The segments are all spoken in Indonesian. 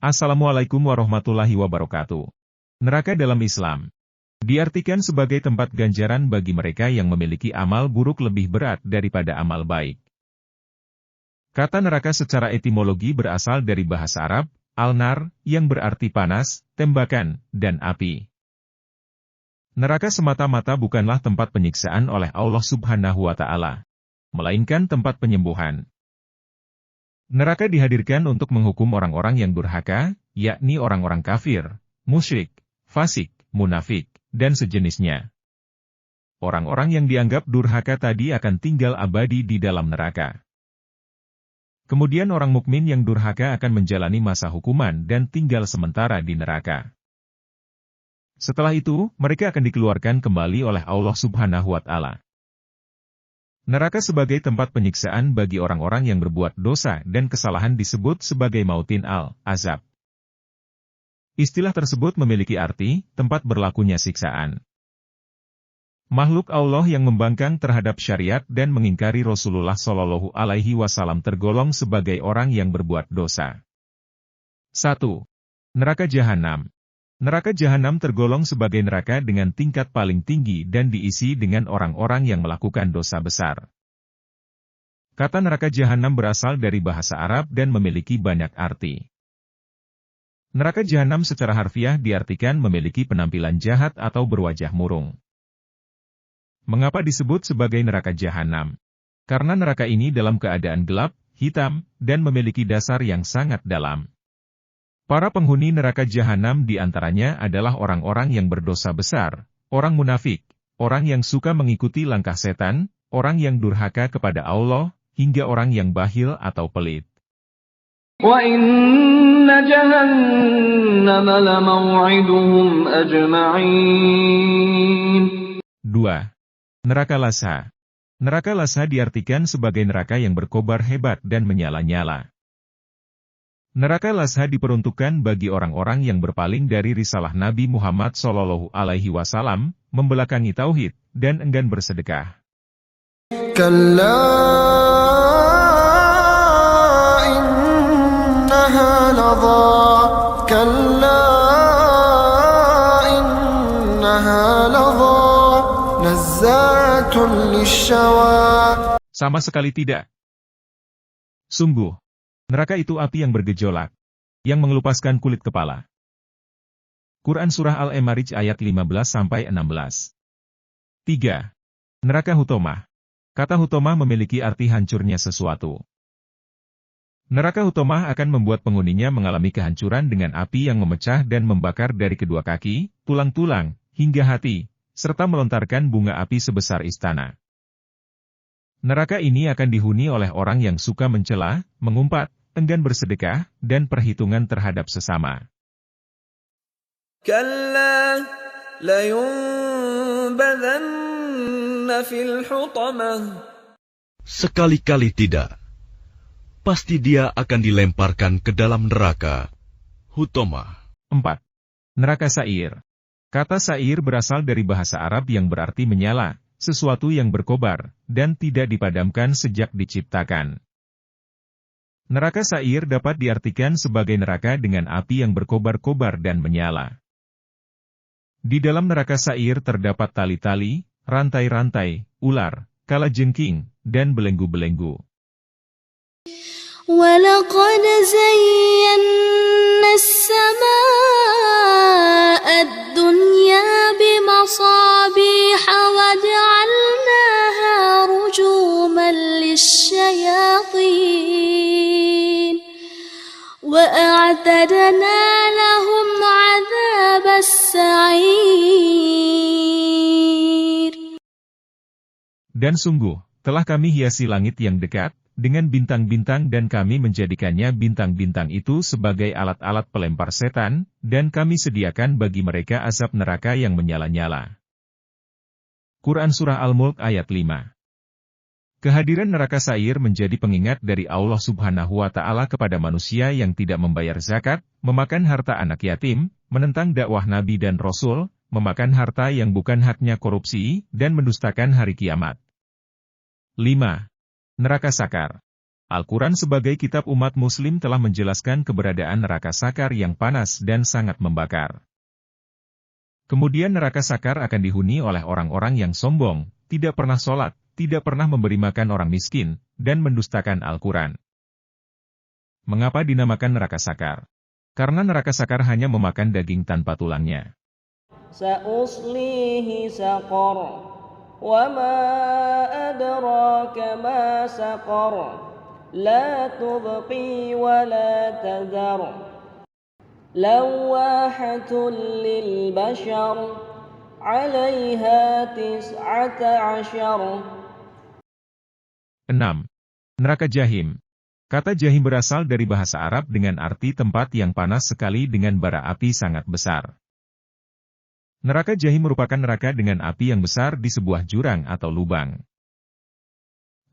Assalamualaikum warahmatullahi wabarakatuh. Neraka dalam Islam diartikan sebagai tempat ganjaran bagi mereka yang memiliki amal buruk lebih berat daripada amal baik. Kata neraka secara etimologi berasal dari bahasa Arab, al-nar, yang berarti panas, tembakan, dan api. Neraka semata-mata bukanlah tempat penyiksaan oleh Allah Subhanahu wa Ta'ala, melainkan tempat penyembuhan. Neraka dihadirkan untuk menghukum orang-orang yang durhaka, yakni orang-orang kafir, musyrik, fasik, munafik, dan sejenisnya. Orang-orang yang dianggap durhaka tadi akan tinggal abadi di dalam neraka. Kemudian orang mukmin yang durhaka akan menjalani masa hukuman dan tinggal sementara di neraka. Setelah itu, mereka akan dikeluarkan kembali oleh Allah Subhanahu wa Ta'ala. Neraka sebagai tempat penyiksaan bagi orang-orang yang berbuat dosa dan kesalahan disebut sebagai mautin al-azab. Istilah tersebut memiliki arti, tempat berlakunya siksaan. Makhluk Allah yang membangkang terhadap syariat dan mengingkari Rasulullah Shallallahu Alaihi Wasallam tergolong sebagai orang yang berbuat dosa. 1. Neraka Jahanam. Neraka Jahanam tergolong sebagai neraka dengan tingkat paling tinggi dan diisi dengan orang-orang yang melakukan dosa besar. Kata neraka Jahanam berasal dari bahasa Arab dan memiliki banyak arti. Neraka Jahanam secara harfiah diartikan memiliki penampilan jahat atau berwajah murung. Mengapa disebut sebagai neraka Jahanam? Karena neraka ini dalam keadaan gelap, hitam, dan memiliki dasar yang sangat dalam. Para penghuni neraka Jahanam diantaranya adalah orang-orang yang berdosa besar, orang munafik, orang yang suka mengikuti langkah setan, orang yang durhaka kepada Allah, hingga orang yang bakhil atau pelit. وَإِنَّ جَهَنَّمَ لَمَوْعِدُهُمْ أَجْمَعِينَ. 2. Neraka Lazza. Neraka Lazza diartikan sebagai neraka yang berkobar hebat dan menyala-nyala. Neraka Lazza diperuntukkan bagi orang-orang yang berpaling dari risalah Nabi Muhammad Shallallahu Alaihi Wasallam, membelakangi tauhid, dan enggan bersedekah. Sama sekali tidak. Sungguh, neraka itu api yang bergejolak, yang mengelupaskan kulit kepala. Quran Surah Al-Ma'arij ayat 15-16. 3. Neraka Hutomah. Kata Hutomah memiliki arti hancurnya sesuatu. Neraka Hutomah akan membuat penghuninya mengalami kehancuran dengan api yang memecah dan membakar dari kedua kaki, tulang-tulang, hingga hati, serta melontarkan bunga api sebesar istana. Neraka ini akan dihuni oleh orang yang suka mencela, mengumpat, enggan bersedekah, dan perhitungan terhadap sesama. كَلَّا لَيُنبَذَنَّ فِي الْحُطَمَةِ. Sekali-kali tidak. Pasti dia akan dilemparkan ke dalam neraka. Hutomah. 4. Neraka Sa'ir. Kata Sa'ir berasal dari bahasa Arab yang berarti menyala, sesuatu yang berkobar, dan tidak dipadamkan sejak diciptakan. Neraka Sa'ir dapat diartikan sebagai neraka dengan api yang berkobar-kobar dan menyala. Di dalam neraka Sa'ir terdapat tali-tali, rantai-rantai, ular, kalajengking, dan belenggu-belenggu. وَلَقَدْ زَيَّنَّا السَّمَاءَ الدُّنْيَا بِمَصَابِيحَ وَجَعَلْنَاهَا رُجُومًا لِلشَّيَاطِينِ وَأَعْتَدْنَا لَهُمْ عَذَابَ السَّعِيرِ. Dan sungguh, telah kami hiasi langit yang dekat dengan bintang-bintang dan kami menjadikannya bintang-bintang itu sebagai alat-alat pelempar setan, dan kami sediakan bagi mereka azab neraka yang menyala-nyala. Quran Surah Al-Mulk ayat 5. Kehadiran neraka Sa'ir menjadi pengingat dari Allah Subhanahu wa Ta'ala kepada manusia yang tidak membayar zakat, memakan harta anak yatim, menentang dakwah Nabi dan Rasul, memakan harta yang bukan haknya korupsi, dan mendustakan hari kiamat. 5. Neraka Sakar. Al-Quran sebagai kitab umat muslim telah menjelaskan keberadaan neraka sakar yang panas dan sangat membakar. Kemudian neraka sakar akan dihuni oleh orang-orang yang sombong, tidak pernah sholat, tidak pernah memberi makan orang miskin, dan mendustakan Al-Quran. Mengapa dinamakan neraka sakar? Karena neraka sakar hanya memakan daging tanpa tulangnya. سأصليه سقر وما أدراك ما سقر لا تبقي ولا تذر لواحة للبشر عليها 19. 6. Neraka Jahim. Kata Jahim berasal dari bahasa Arab dengan arti tempat yang panas sekali dengan bara api sangat besar. Neraka Jahim merupakan neraka dengan api yang besar di sebuah jurang atau lubang.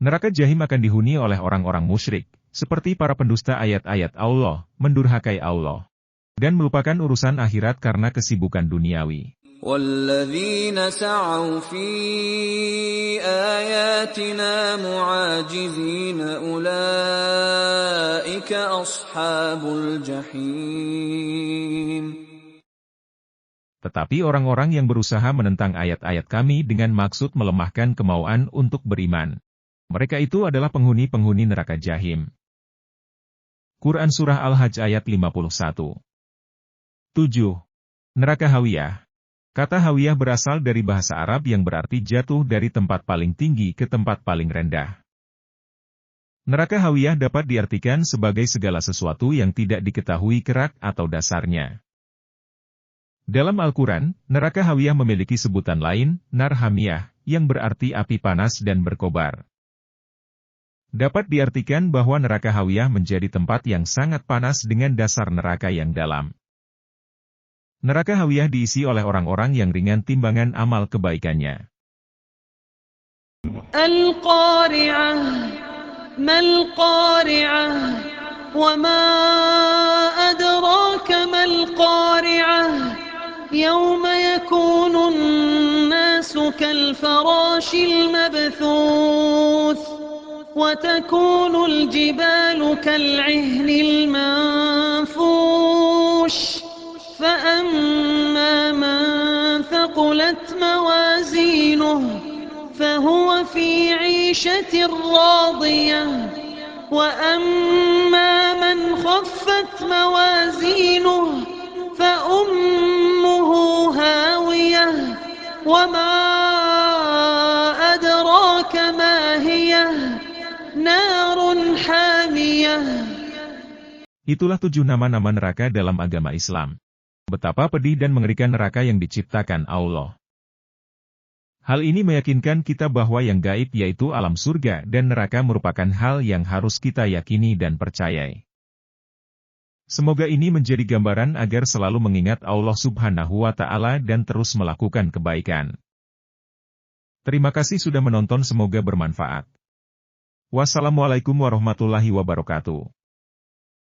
Neraka Jahim akan dihuni oleh orang-orang musyrik, seperti para pendusta ayat-ayat Allah, mendurhakai Allah, dan melupakan urusan akhirat karena kesibukan duniawi. وَالَّذِينَ سَعَوْا فِي آيَاتِنَا مُعَاجِزِينَ أُولَئِكَ أَصْحَابُ الْجَحِيمِ. Tetapi orang-orang yang berusaha menentang ayat-ayat kami dengan maksud melemahkan kemauan untuk beriman, mereka itu adalah penghuni-penghuni neraka Jahim. Quran Surah Al-Hajj ayat 51. 7. Neraka Hawiyah. Kata Hawiyah berasal dari bahasa Arab yang berarti jatuh dari tempat paling tinggi ke tempat paling rendah. Neraka Hawiyah dapat diartikan sebagai segala sesuatu yang tidak diketahui kerak atau dasarnya. Dalam Al-Quran, neraka Hawiyah memiliki sebutan lain, Nar Hamiyah, yang berarti api panas dan berkobar. Dapat diartikan bahwa neraka Hawiyah menjadi tempat yang sangat panas dengan dasar neraka yang dalam. Neraka Hawiyah diisi oleh orang-orang yang ringan timbangan amal kebaikannya. Al-Qari'ah, Mal-Qari'ah, wa ma adraka Mal-Qari'ah. يوم يكون الناس كالفراش المبثوث وتكون الجبال كالعهن المنفوش فأما من ثقلت موازينه فهو في عيشة راضية وأما من خفت موازينه فأمه هاوية وما أدراك ما هي نار حامية. Itulah 7 nama-nama neraka dalam agama Islam. Betapa pedih dan mengerikan neraka yang diciptakan Allah. Hal ini meyakinkan kita bahwa yang gaib yaitu alam surga dan neraka merupakan hal yang harus kita yakini dan percayai. Semoga ini menjadi gambaran agar selalu mengingat Allah Subhanahu wa Ta'ala dan terus melakukan kebaikan. Terima kasih sudah menonton, semoga bermanfaat. Wassalamualaikum warahmatullahi wabarakatuh.